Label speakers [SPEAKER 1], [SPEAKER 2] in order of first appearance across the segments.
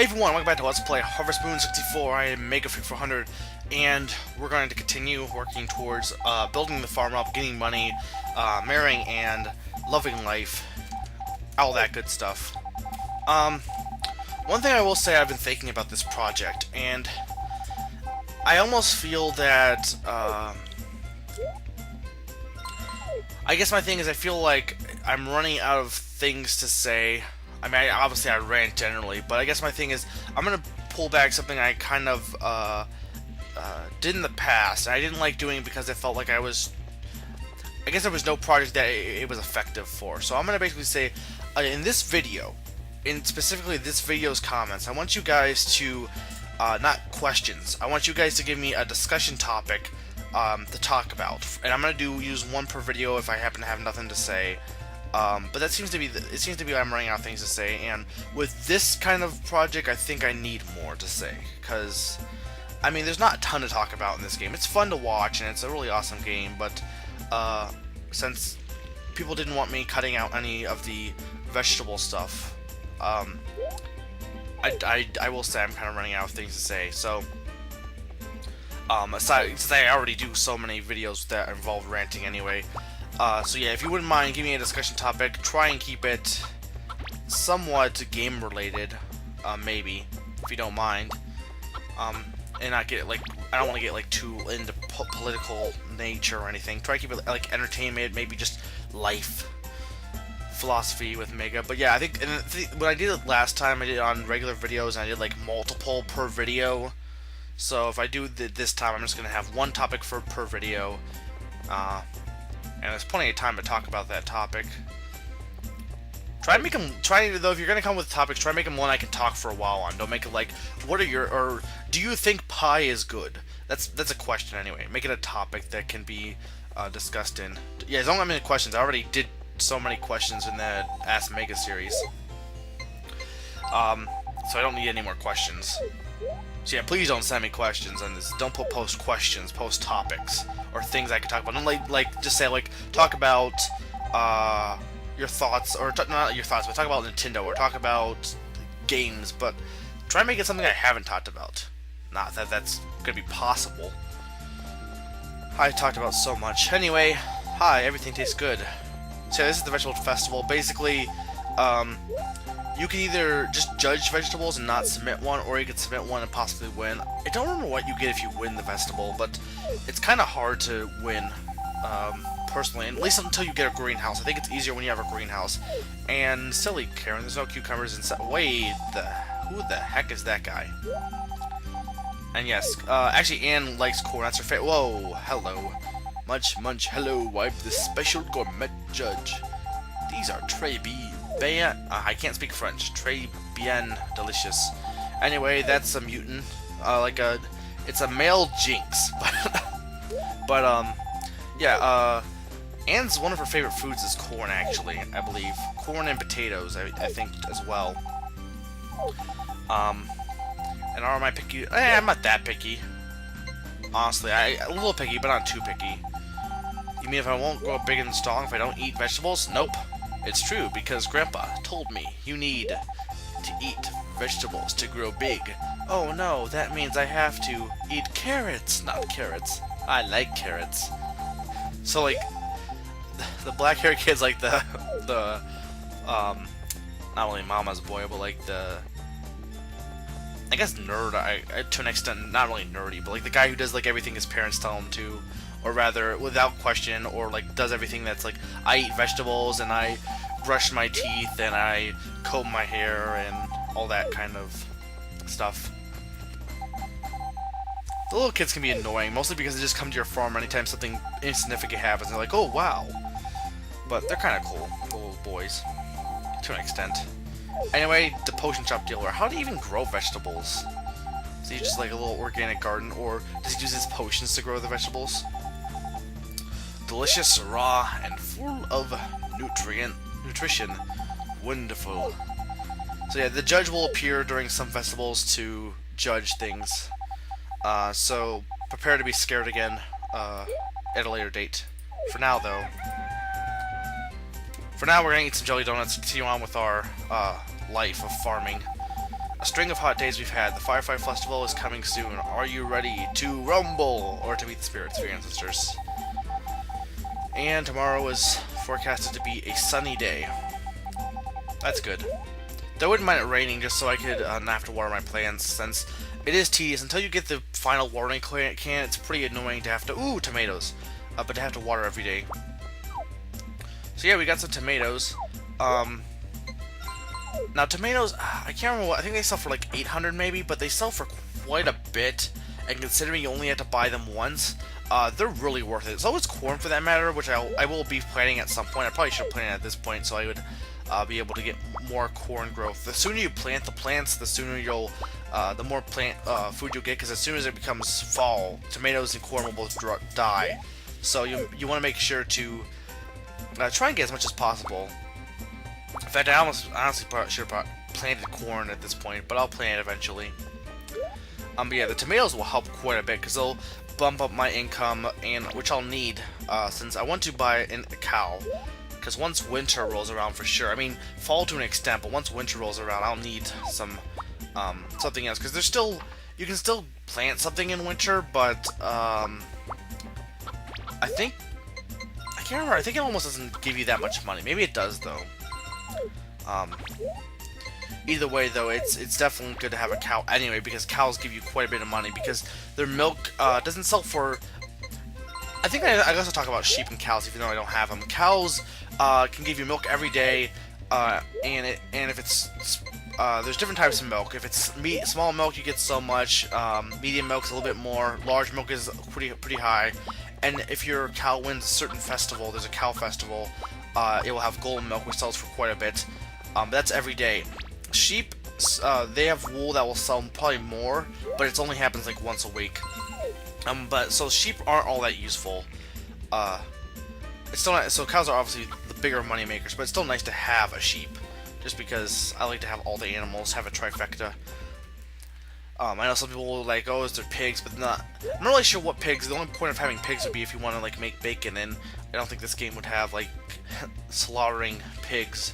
[SPEAKER 1] Hey everyone, welcome back to Let's Play Harvest Moon 64. I am Mega Freak 400, and we're going to continue working towards building the farm up, getting money, marrying, and loving life, all that good stuff. One thing I will say, I've been thinking about this project, and I almost feel that, I guess my thing is I feel like I'm running out of things to say. I mean, obviously I rant generally, but I guess my thing is I'm gonna pull back something I kind of did in the past. And I didn't like doing because I felt like I guess there was no project that it was effective for. So I'm gonna basically say, in this video, in specifically this video's comments, I want you guys to not questions. I want you guys to give me a discussion topic to talk about, and I'm gonna use one per video if I happen to have nothing to say. But that seems to be it seems to be I'm running out of things to say, and with this kind of project, I think I need more to say, because I mean, there's not a ton to talk about in this game. It's fun to watch, and it's a really awesome game, but since people didn't want me cutting out any of the vegetable stuff, I will say I'm kind of running out of things to say. So, aside, since I already do so many videos that involve ranting anyway. So yeah, if you wouldn't mind, give me a discussion topic. Try and keep it somewhat game related, maybe, if you don't mind. And not get like, I don't want to get like too into political nature or anything. Try to keep it like entertainment, maybe just life, philosophy with Mega. But yeah, I think when I did it last time, I did it on regular videos, and I did like multiple per video. So if I do this time, I'm just gonna have one topic per video. And there's plenty of time to talk about that topic. Try though, if you're gonna come with topics, try to make them one I can talk for a while on. Don't make it like, or do you think pie is good? That's a question anyway. Make it a topic that can be discussed in. Yeah, don't have many questions. I already did so many questions in the Ask Mega series. So I don't need any more questions. So yeah, please don't send me questions on this. Don't post questions, post topics or things I can talk about. Don't like just say like talk about your thoughts, or not your thoughts, but talk about Nintendo or talk about games. But try and make it something I haven't talked about. Not that that's gonna be possible. I talked about so much. Anyway, hi, everything tastes good. So this is the vegetable festival. Basically, you can either just judge vegetables and not submit one, or you can submit one and possibly win. I don't remember what you get if you win the festival, but it's kind of hard to win, personally, at least until you get a greenhouse. I think it's easier when you have a greenhouse. And silly Karen, there's no cucumbers inside. Wait, who the heck is that guy? And yes, actually Anne likes corn, that's her favorite. Whoa, hello. Munch, hello, I'm the special gourmet judge. These are très bien, I can't speak French. Très bien delicious. Anyway, that's a mutant. It's a male Jinx. But yeah, Anne's one of her favorite foods is corn, actually, I believe. Corn and potatoes, I think, as well. And are my picky? I'm not that picky. Honestly, a little picky, but not too picky. You mean if I won't grow big and strong if I don't eat vegetables? Nope. It's true, because Grandpa told me you need to eat vegetables to grow big. Oh no, that means I have to eat carrots, not carrots. I like carrots. So like, the black haired kid's like the not only mama's boy, but like I guess nerd, to an extent, not really nerdy, but like the guy who does like everything his parents tell him to. Or rather, without question, or like does everything that's like, I eat vegetables, and I brush my teeth, and I comb my hair, and all that kind of stuff. The little kids can be annoying, mostly because they just come to your farm anytime something insignificant happens, and they're like, oh wow. But they're kind of cool, little boys, to an extent. Anyway, the potion shop dealer, how do you even grow vegetables? Is he just like a little organic garden, or does he use his potions to grow the vegetables? Delicious, raw, and full of nutrition. Wonderful. So yeah, the judge will appear during some festivals to judge things. So prepare to be scared again at a later date. For now, though. For now, we're gonna eat some jelly donuts to continue on with our life of farming. a string of hot days we've had. The Firefly Festival is coming soon. Are you ready to rumble or to meet the spirits of your ancestors? And tomorrow is forecasted to be a sunny day. That's good. Though I wouldn't mind it raining just so I could not have to water my plants, since it is tedious. Until you get the final watering can, it's pretty annoying to have to... Ooh, tomatoes. But to have to water every day. So yeah, we got some tomatoes. Now tomatoes, I can't remember what, I think they sell for like 800 maybe, but they sell for quite a bit, and considering you only have to buy them once, they're really worth it. So is corn for that matter, which I will be planting at some point. I probably should have planted at this point so I would be able to get more corn growth. The sooner you plant the plants, the sooner you'll, the more plant food you'll get, because as soon as it becomes fall, tomatoes and corn will both die. So you want to make sure to try and get as much as possible. In fact, I honestly should have planted corn at this point, but I'll plant it eventually. But yeah, the tomatoes will help quite a bit because they'll bump up my income, and which I'll need since I want to buy a cow. Because once winter rolls around, for sure. I mean, fall to an extent, but once winter rolls around, I'll need some something else. Because there's still, you can still plant something in winter, but I think, I can't remember. I think it almost doesn't give you that much money. Maybe it does though. Either way though, it's definitely good to have a cow anyway, because cows give you quite a bit of money, because their milk doesn't sell for... I think I also talk about sheep and cows, even though I don't have them. Cows can give you milk every day, and if it's there's different types of milk. If it's small milk, you get so much. Medium milk's a little bit more. Large milk is pretty high. And if your cow wins a certain festival, there's a cow festival, it will have golden milk, which sells for quite a bit. But that's every day. Sheep, they have wool that will sell probably more, but it only happens like once a week. But so sheep aren't all that useful. It's still not, so cows are obviously the bigger money makers, but it's still nice to have a sheep, just because I like to have all the animals, have a trifecta. I know some people will like, oh, is there pigs, but I'm not really sure what pigs. The only point of having pigs would be if you want to like make bacon, and I don't think this game would have like slaughtering pigs.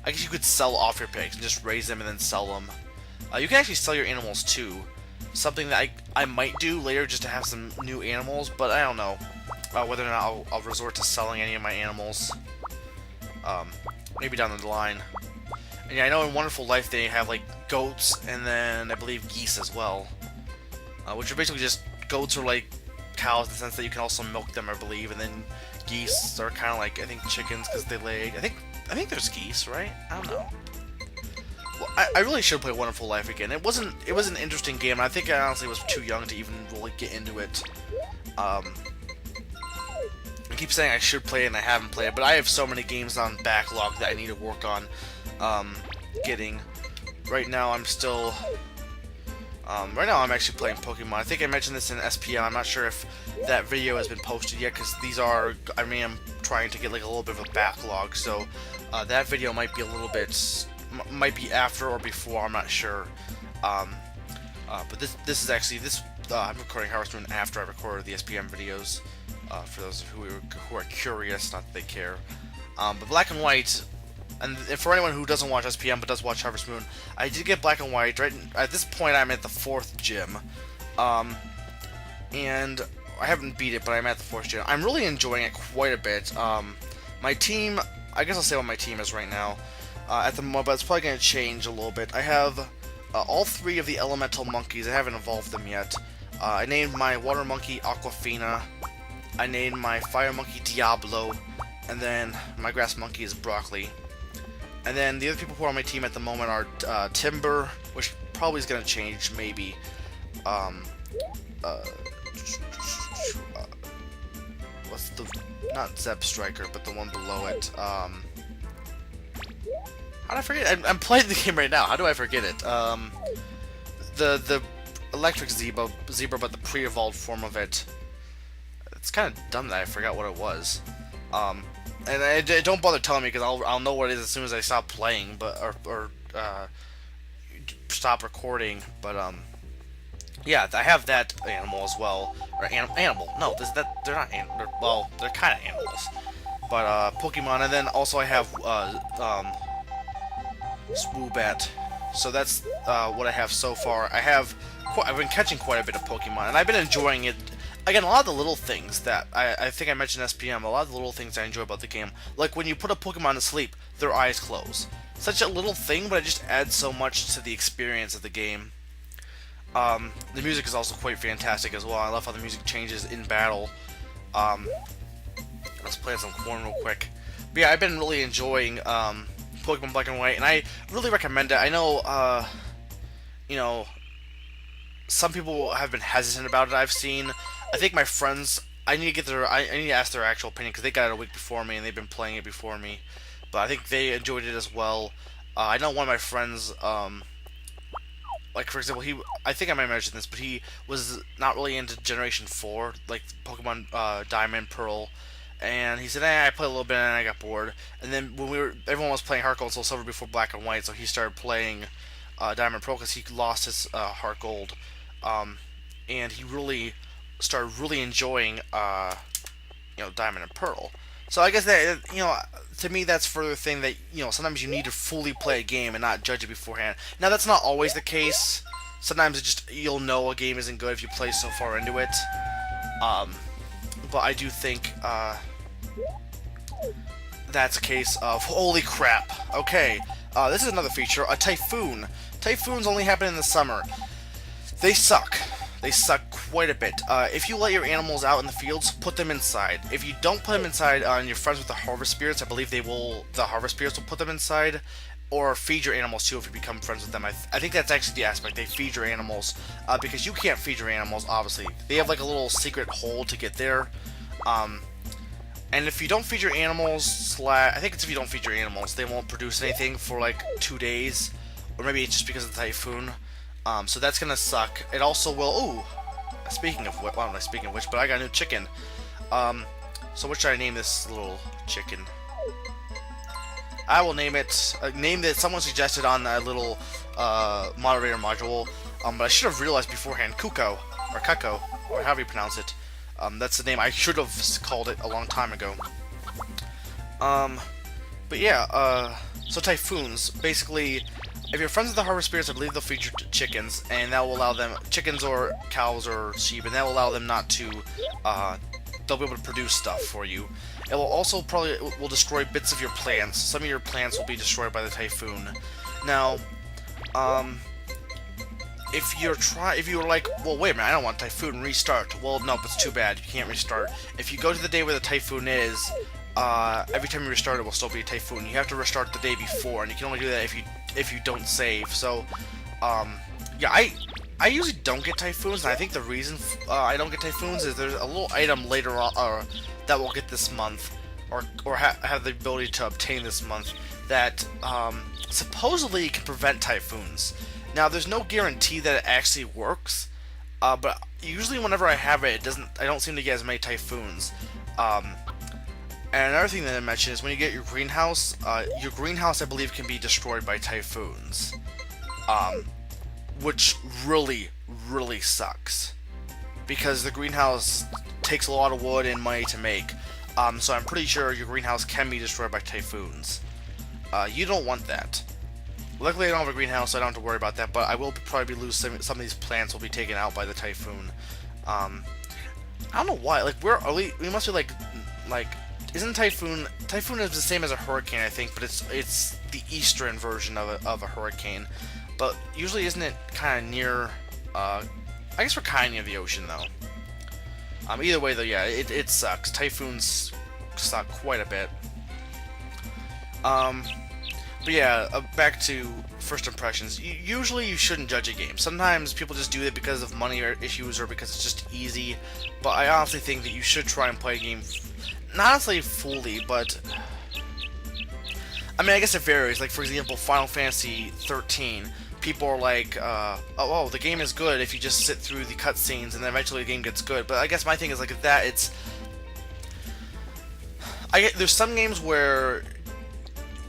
[SPEAKER 1] I guess you could sell off your pigs and just raise them and then sell them. You can actually sell your animals too. Something that I might do later just to have some new animals, but I don't know whether or not I'll resort to selling any of my animals. Maybe down the line. And yeah, I know in Wonderful Life they have like goats and then I believe geese as well. Which are basically just, goats are like cows in the sense that you can also milk them, I believe, and then geese are kind of like, I think, chickens because they lay. I think there's geese, right? I don't know. Well, I really should play Wonderful Life again. It was an interesting game, and I think I honestly was too young to even really get into it. I keep saying I should play it and I haven't played it, but I have so many games on backlog that I need to work on getting. Right now I'm still... right now I'm actually playing Pokemon. I think I mentioned this in SPM. I'm not sure if that video has been posted yet, because these are... I mean, I'm trying to get like a little bit of a backlog, so that video might be a little bit... might be after or before, I'm not sure. But this is actually... I'm recording Harvest Moon after I recorded the SPM videos, for those who are curious, not that they care. But Black and White... And for anyone who doesn't watch SPM but does watch Harvest Moon, I did get Black and White. Right at this point, I'm at the 4th gym, and I haven't beat it, but I'm at the 4th gym. I'm really enjoying it quite a bit. My team, I guess I'll say what my team is right now at the moment, but it's probably going to change a little bit. I have all 3 of the elemental monkeys. I haven't evolved them yet. I named my water monkey Aquafina. I named my fire monkey Diablo, and then my grass monkey is Broccoli. And then the other people who are on my team at the moment are Timber, which probably is going to change, maybe. What's the... not Zeb Striker, but the one below it. How did I forget? I'm playing the game right now. How do I forget it? The electric zebra, but the pre-evolved form of it. It's kind of dumb that I forgot what it was. And don't bother telling me, because I'll know what it is as soon as I stop playing, but or stop recording. But yeah, I have that animal as well, or animal. No, they're not animals. Well, they're kind of animals, but Pokemon. And then also I have Swoobat. So that's what I have so far. I've been catching quite a bit of Pokemon, and I've been enjoying it. Again, a lot of the little things that I think I mentioned SPM. A lot of the little things I enjoy about the game, like when you put a Pokemon to sleep, their eyes close. Such a little thing, but it just adds so much to the experience of the game. The music is also quite fantastic as well. I love how the music changes in battle. Let's play some corn real quick. But yeah, I've been really enjoying Pokemon Black and White, and I really recommend it. I know, you know, some people have been hesitant about it. I've seen. I think my friends. I need to get their. I need to ask their actual opinion because they got it a week before me and they've been playing it before me. But I think they enjoyed it as well. I know one of my friends. Like for example, I think I might mention this, but he was not really into Generation 4, like Pokemon Diamond, Pearl, and he said, I played a little bit and I got bored. And then when everyone was playing Heart Gold, Soul Silver before Black and White, so he started playing Diamond Pearl because he lost his Heart Gold, and he really started enjoying Diamond and Pearl. So I guess that to me that's further thing that sometimes you need to fully play a game and not judge it beforehand. Now that's not always the case. Sometimes you'll know a game isn't good if you play so far into it. But I do think that's a case of holy crap. Okay, this is another feature, a Typhoon. Typhoons only happen in the summer. They suck. They suck quite a bit. If you let your animals out in the fields, put them inside. If you don't put them inside and you're friends with the Harvest Spirits, I believe the Harvest Spirits will put them inside. Or feed your animals too if you become friends with them. I think that's actually the aspect. They feed your animals because you can't feed your animals, obviously. They have like a little secret hole to get there. And if you don't feed your animals, I think it's if you don't feed your animals, they won't produce anything for like 2 days. Or maybe it's just because of the Typhoon. So that's gonna suck. It also will. Ooh, speaking of which, well, I'm not speaking of which, but I got a new chicken. So what should I name this little chicken? I will name it. Name that someone suggested on a little moderator module. But I should have realized beforehand. Kuko or Kako or however you pronounce it. That's the name I should have called it a long time ago. But yeah. So Typhoons basically. If you're friends with the Harvest Spirits, I believe they'll feed you chickens, and that will allow them, chickens or cows or sheep, and that will allow them not to, they'll be able to produce stuff for you. It will also will destroy bits of your plants. Some of your plants will be destroyed by the Typhoon. Now, if you're like, well, wait a minute, I don't want Typhoon, restart. Well, nope, it's too bad, you can't restart. If you go to the day where the Typhoon is, every time you restart it will still be a Typhoon. You have to restart the day before, and you can only do that if you don't save. So, yeah, I usually don't get Typhoons, and I think the reason I don't get Typhoons is there's a little item later on that we'll get this month, or have the ability to obtain this month that supposedly can prevent Typhoons. Now, there's no guarantee that it actually works, but usually whenever I have it, I don't seem to get as many Typhoons. And another thing that I mentioned is when you get your greenhouse, I believe can be destroyed by Typhoons, which really, really sucks, because the greenhouse takes a lot of wood and money to make, so I'm pretty sure your greenhouse can be destroyed by Typhoons. You don't want that. Luckily I don't have a greenhouse, so I don't have to worry about that, but I will probably lose some of these plants will be taken out by the Typhoon. I don't know why, like, we must be like, isn't Typhoon is the same as a hurricane, I think, but it's the eastern version of a hurricane. But usually isn't it kind of near, I guess we're kind of near the ocean, though. Either way, though, yeah, it sucks. Typhoons suck quite a bit. But yeah, back to first impressions. Usually you shouldn't judge a game. Sometimes people just do it because of money issues or because it's just easy. But I honestly think that you should try and play a game, not necessarily fully, but I mean, I guess it varies. Like, for example, Final Fantasy 13. People are like, oh, the game is good if you just sit through the cutscenes and then eventually the game gets good. But I guess my thing is like that. There's some games where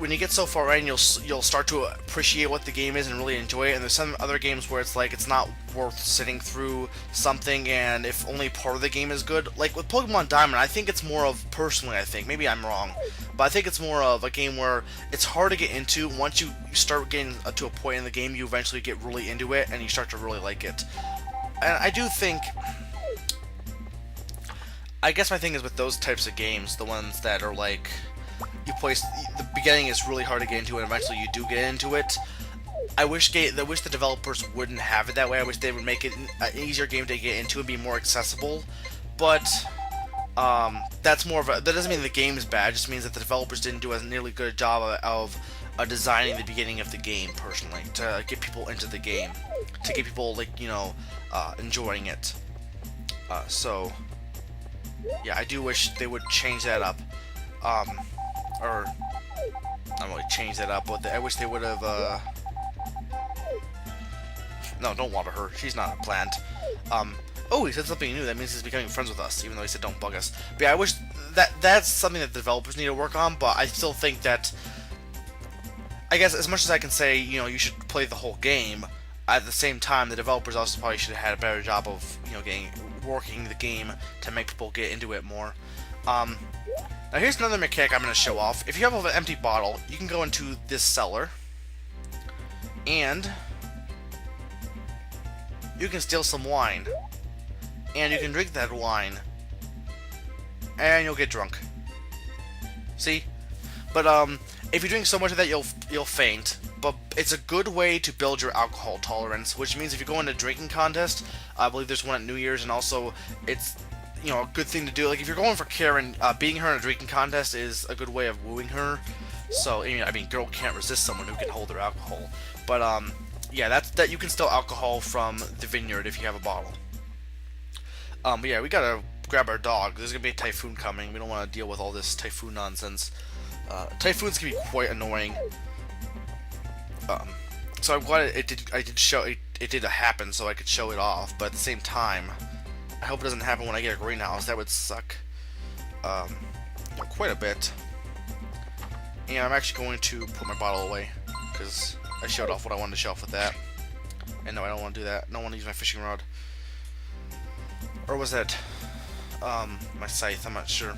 [SPEAKER 1] when you get so far in, you'll start to appreciate what the game is and really enjoy it. And there's some other games where it's like it's not worth sitting through something, and if only part of the game is good. Like with Pokemon Diamond, I think it's more of, personally, I think, maybe I'm wrong, but I think it's more of a game where it's hard to get into. Once you start getting to a point in the game, you eventually get really into it and you start to really like it. And I do think, I guess my thing is with those types of games, the ones that are like, you play, the beginning is really hard to get into, and eventually you do get into it. I wish the developers wouldn't have it that way. I wish they would make it an easier game to get into and be more accessible. But that's more of a, that doesn't mean the game is bad. It just means that the developers didn't do a nearly good job of designing the beginning of the game, personally, to get people into the game, to get people, like, you know, enjoying it. So yeah, I do wish they would change that up. Or not really change that up, but I wish they would have. No, don't water her. She's not a plant. Oh, he said something new. That means he's becoming friends with us, even though he said don't bug us. But yeah, I wish that's something that the developers need to work on. But I still think that, I guess, as much as I can say, you know, you should play the whole game, at the same time, the developers also probably should have had a better job of, you know, working the game to make people get into it more. Now here's another mechanic I'm going to show off. If you have an empty bottle, you can go into this cellar, and you can steal some wine, and you can drink that wine, and you'll get drunk. See? But if you drink so much of that, you'll faint. But it's a good way to build your alcohol tolerance, which means if you go into a drinking contest, I believe there's one at New Year's, and also it's, you know, a good thing to do. Like if you're going for Karen, beating her in a drinking contest is a good way of wooing her. So I mean, girl can't resist someone who can hold their alcohol. But yeah, that you can steal alcohol from the vineyard if you have a bottle. But yeah, we gotta grab our dog. There's gonna be a typhoon coming. We don't want to deal with all this typhoon nonsense. Typhoons can be quite annoying. So I'm glad it did happen, so I could show it off. But at the same time, I hope it doesn't happen when I get a greenhouse. That would suck, you know, quite a bit. And I'm actually going to put my bottle away because I showed off what I wanted to show off with that. And no, I don't want to do that. I don't want to use my fishing rod, or was that my scythe? I'm not sure.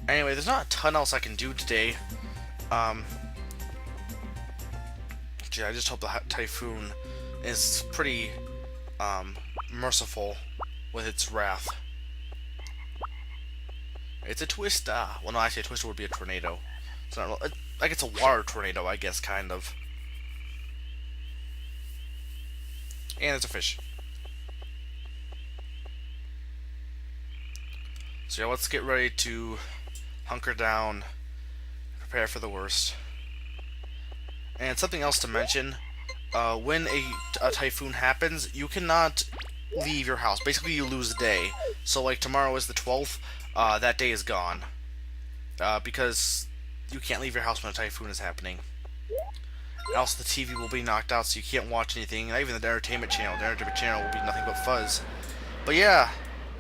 [SPEAKER 1] Anyway, there's not a ton else I can do today. Yeah, I just hope the typhoon is pretty merciful with its wrath. It's a twister. Well, no, actually, a twister would be a tornado. It's not like it's a water tornado, I guess, kind of. And it's a fish. So yeah, let's get ready to hunker down, prepare for the worst. And something else to mention, when a typhoon happens, you cannot leave your house. Basically, you lose a day. So, like, tomorrow is the 12th, that day is gone. Because you can't leave your house when a typhoon is happening. And also, the TV will be knocked out, so you can't watch anything. Not even the entertainment channel. The entertainment channel will be nothing but fuzz. But yeah,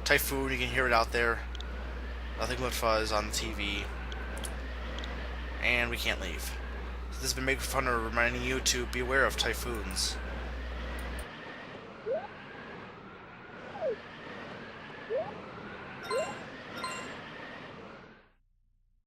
[SPEAKER 1] typhoon, you can hear it out there. Nothing but fuzz on the TV. And we can't leave. This has been Making Fun of reminding you to be aware of typhoons.